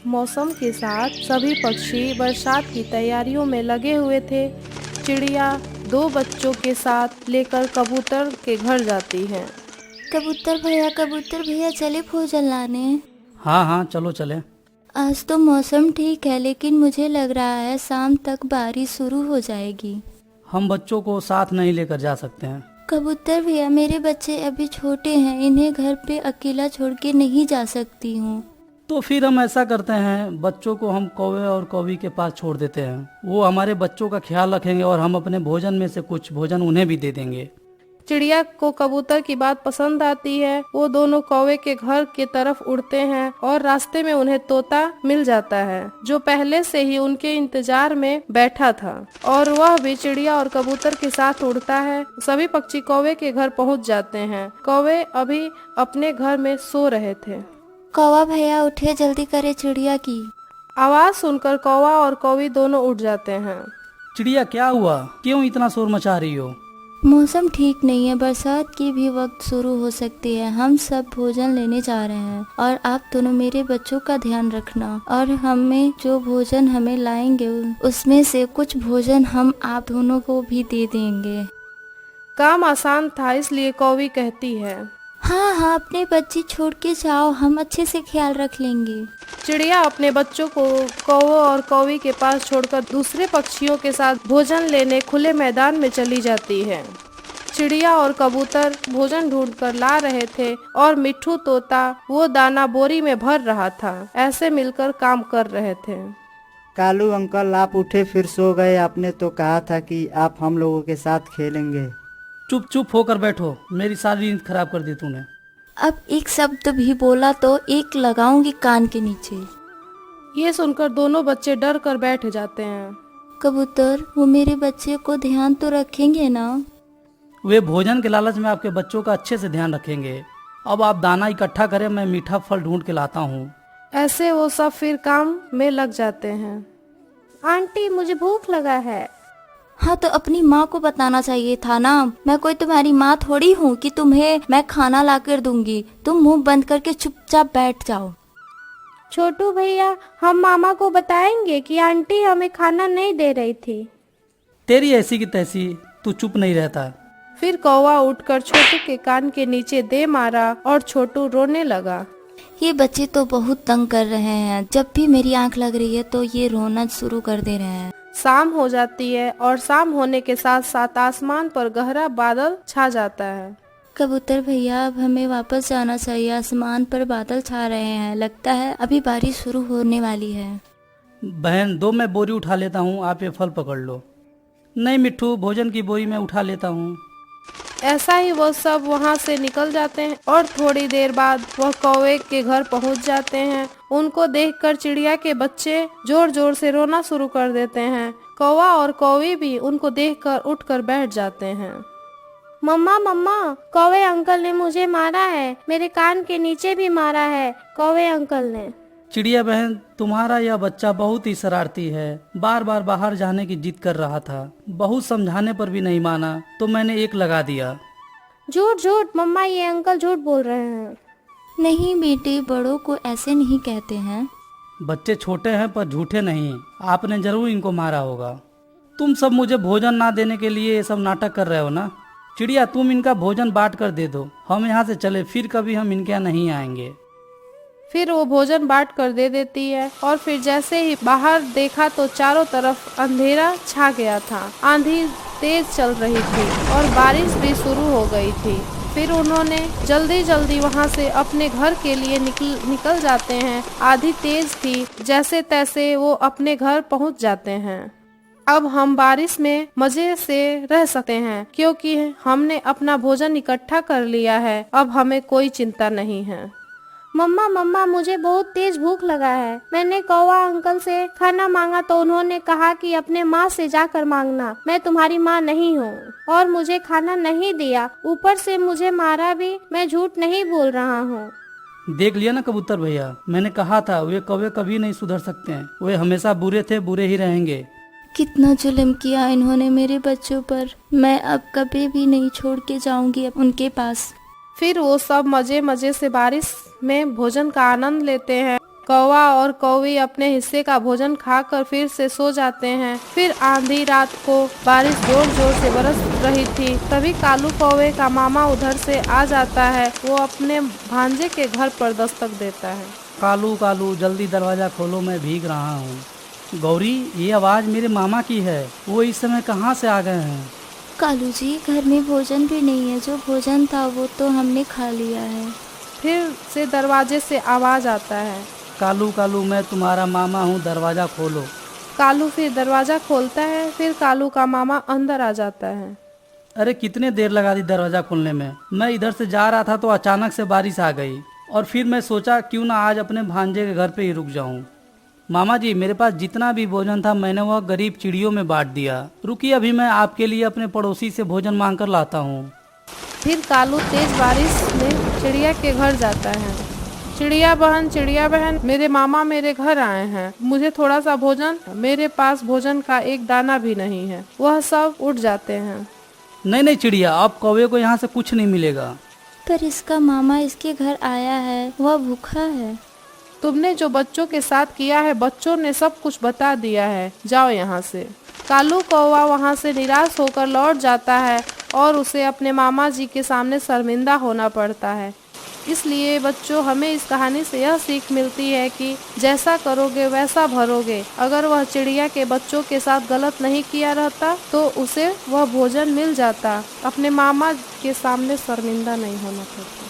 मौसम के साथ सभी पक्षी बरसात की तैयारियों में लगे हुए थे। चिड़िया दो बच्चों के साथ लेकर कबूतर के घर जाती है। कबूतर भैया चले भोजन लाने। हाँ हाँ चलो चले। आज तो मौसम ठीक है, लेकिन मुझे लग रहा है शाम तक बारिश शुरू हो जाएगी। हम बच्चों को साथ नहीं लेकर जा सकते हैं। कबूतर भैया, मेरे बच्चे अभी छोटे हैं, इन्हें घर पे अकेला छोड़ के नहीं जा सकती हूँ। तो फिर हम ऐसा करते हैं, बच्चों को हम कौवे और कौवी के पास छोड़ देते हैं। वो हमारे बच्चों का ख्याल रखेंगे और हम अपने भोजन में से कुछ भोजन उन्हें भी दे देंगे। चिड़िया को कबूतर की बात पसंद आती है। वो दोनों कौवे के घर की तरफ उड़ते हैं और रास्ते में उन्हें तोता मिल जाता है, जो पहले से ही उनके इंतजार में बैठा था और वह भी चिड़िया और कबूतर के साथ उड़ता है। सभी पक्षी कौवे के घर पहुंच जाते हैं। कौवे अभी अपने घर में सो रहे थे। कौवा भैया उठे, जल्दी करे चिड़िया की। आवाज सुनकर कौवा और कौवी दोनों उठ जाते हैं। चिड़िया क्या हुआ, क्यों इतना शोर मचा रही हो? मौसम ठीक नहीं है, बरसात की भी वक्त शुरू हो सकती है। हम सब भोजन लेने जा रहे हैं और आप दोनों मेरे बच्चों का ध्यान रखना, और हमें जो भोजन हमें लाएंगे उसमें से कुछ भोजन हम आप दोनों को भी दे देंगे। काम आसान था, इसलिए कौवी कहती है, हाँ, अपने बच्चे छोड़ के जाओ, हम अच्छे से ख्याल रख लेंगे। चिड़िया अपने बच्चों को कौवों और कौवी के पास छोड़कर दूसरे पक्षियों के साथ भोजन लेने खुले मैदान में चली जाती है। चिड़िया और कबूतर भोजन ढूंढकर ला रहे थे और मिट्ठू तोता वो दाना बोरी में भर रहा था। ऐसे मिलकर काम कर रहे थे। कालू अंकल, आप उठे फिर सो गए। आपने तो कहा था कि आप हम लोगों के साथ खेलेंगे। चुप चुप होकर बैठो, मेरी सारी नींद खराब कर दी तूने। अब एक शब्द भी बोला तो एक लगाऊंगी कान के नीचे। ये सुनकर दोनों बच्चे डर कर बैठ जाते हैं। कबूतर, वो मेरे बच्चे को ध्यान तो रखेंगे ना? वे भोजन के लालच में आपके बच्चों का अच्छे से ध्यान रखेंगे। अब आप दाना इकट्ठा करें, मैं मीठा फल ढूंढ के लाता हूँ। ऐसे वो सब फिर काम में लग जाते हैं। आंटी, मुझे भूख लगा है। हाँ, तो अपनी माँ को बताना चाहिए था ना। मैं कोई तुम्हारी माँ थोड़ी हूँ कि तुम्हें मैं खाना ला कर दूंगी। तुम मुंह बंद करके चुपचाप बैठ जाओ। छोटू भैया, हम मामा को बताएंगे कि आंटी हमें खाना नहीं दे रही थी। तेरी ऐसी की तैसी, तू चुप नहीं रहता। फिर कौवा उठकर छोटू के कान के नीचे दे मारा और छोटू रोने लगा। ये बच्चे तो बहुत तंग कर रहे हैं। जब भी मेरी आंख लग रही है तो ये रोना शुरू कर दे रहे हैं। शाम हो जाती है और शाम होने के साथ साथ आसमान पर गहरा बादल छा जाता है। कबूतर भैया, अब हमें वापस जाना चाहिए। आसमान पर बादल छा रहे हैं, लगता है अभी बारिश शुरू होने वाली है। बहन, दो मैं बोरी उठा लेता हूँ, आप ये फल पकड़ लो। नहीं मिट्ठू, भोजन की बोरी मैं उठा लेता हूँ। ऐसा ही वो सब वहाँ से निकल जाते हैं और थोड़ी देर बाद वह कौवे के घर पहुँच जाते हैं। उनको देखकर चिड़िया के बच्चे जोर जोर से रोना शुरू कर देते हैं। कौवा और कौवी भी उनको देखकर उठकर बैठ जाते हैं। मम्मा मम्मा, कौवे अंकल ने मुझे मारा है। मेरे कान के नीचे भी मारा है कौवे अंकल ने। चिड़िया बहन, तुम्हारा यह बच्चा बहुत ही शरारती है। बार बार बाहर जाने की जिद कर रहा था। बहुत समझाने पर भी नहीं माना, तो मैंने एक लगा दिया। झूठ झूठ मम्मा, ये अंकल झूठ बोल रहे हैं। नहीं बेटे, बड़ों को ऐसे नहीं कहते हैं। बच्चे छोटे हैं पर झूठे नहीं। आपने जरूर इनको मारा होगा। तुम सब मुझे भोजन ना देने के लिए ये सब नाटक कर रहे हो ना। चिड़िया, तुम इनका भोजन बांट कर दे दो। हम यहाँ से चले, फिर कभी हम इनके यहाँ नहीं आएंगे। फिर वो भोजन बांट कर दे देती है और फिर जैसे ही बाहर देखा तो चारों तरफ अंधेरा छा गया था। आंधी तेज चल रही थी और बारिश भी शुरू हो गई थी। फिर उन्होंने जल्दी जल्दी वहाँ से अपने घर के लिए निकल जाते हैं। आंधी तेज थी, जैसे तैसे वो अपने घर पहुँच जाते हैं। अब हम बारिश में मजे से रह सकते हैं क्योंकि हमने अपना भोजन इकट्ठा कर लिया है। अब हमें कोई चिंता नहीं है। मम्मा मम्मा, मुझे बहुत तेज भूख लगा है। मैंने कौवा अंकल से खाना मांगा तो उन्होंने कहा कि अपने माँ से जाकर मांगना। मैं तुम्हारी माँ नहीं हूँ और मुझे खाना नहीं दिया, ऊपर से मुझे मारा भी। मैं झूठ नहीं बोल रहा हूँ। देख लिया ना कबूतर भैया, मैंने कहा था वे कौवे कभी नहीं सुधर सकते हैं। वे हमेशा बुरे थे, बुरे ही रहेंगे। कितना जुल्म किया इन्होंने मेरे बच्चों पर। मैं अब कभी भी नहीं छोड़ के जाऊंगी उनके पास। फिर वो सब मजे मजे से बारिश में भोजन का आनंद लेते हैं। कौवा और कौवी अपने हिस्से का भोजन खाकर फिर से सो जाते हैं। फिर आंधी रात को बारिश जोर जोर से बरस रही थी। तभी कालू कौवे का मामा उधर से आ जाता है। वो अपने भांजे के घर पर दस्तक देता है। कालू कालू जल्दी दरवाजा खोलो, मैं भीग रहा हूँ। गौरी, ये आवाज़ मेरे मामा की है। वो इस समय कहाँ से आ गए हैं? कालू जी, घर में भोजन भी नहीं है। जो भोजन था वो तो हमने खा लिया है। फिर से दरवाजे से आवाज आता है। कालू कालू, मैं तुम्हारा मामा हूँ, दरवाजा खोलो। कालू फिर दरवाजा खोलता है। फिर कालू का मामा अंदर आ जाता है। अरे कितने देर लगा दी दरवाजा खोलने में। मैं इधर से जा रहा था तो अचानक से बारिश आ गई और फिर मैं सोचा क्यों ना आज अपने भांजे के घर पे ही रुक जाऊं। मामा जी, मेरे पास जितना भी भोजन था मैंने वह गरीब चिड़ियों में बांट दिया। रुकिए, अभी मैं आपके लिए अपने पड़ोसी से भोजन मांग कर लाता हूँ। फिर कालू तेज बारिश में चिड़िया के घर जाता है। चिड़िया बहन, मेरे मामा मेरे घर आए हैं। मुझे थोड़ा सा भोजन। मेरे पास भोजन का एक दाना भी नहीं है। वह सब उठ जाते हैं। नहीं नहीं चिड़िया, अब कौवे को यहाँ से कुछ नहीं मिलेगा। पर इसका मामा इसके घर आया है, वह भूखा है। तुमने जो बच्चों के साथ किया है, बच्चों ने सब कुछ बता दिया है। जाओ यहाँ से। कालू कौवा वहाँ से निराश होकर लौट जाता है और उसे अपने मामा जी के सामने शर्मिंदा होना पड़ता है। इसलिए बच्चों, हमें इस कहानी से यह सीख मिलती है कि जैसा करोगे वैसा भरोगे। अगर वह चिड़िया के बच्चों के साथ गलत नहीं किया रहता तो उसे वह भोजन मिल जाता। अपने मामा के सामने शर्मिंदा नहीं होना पड़ता।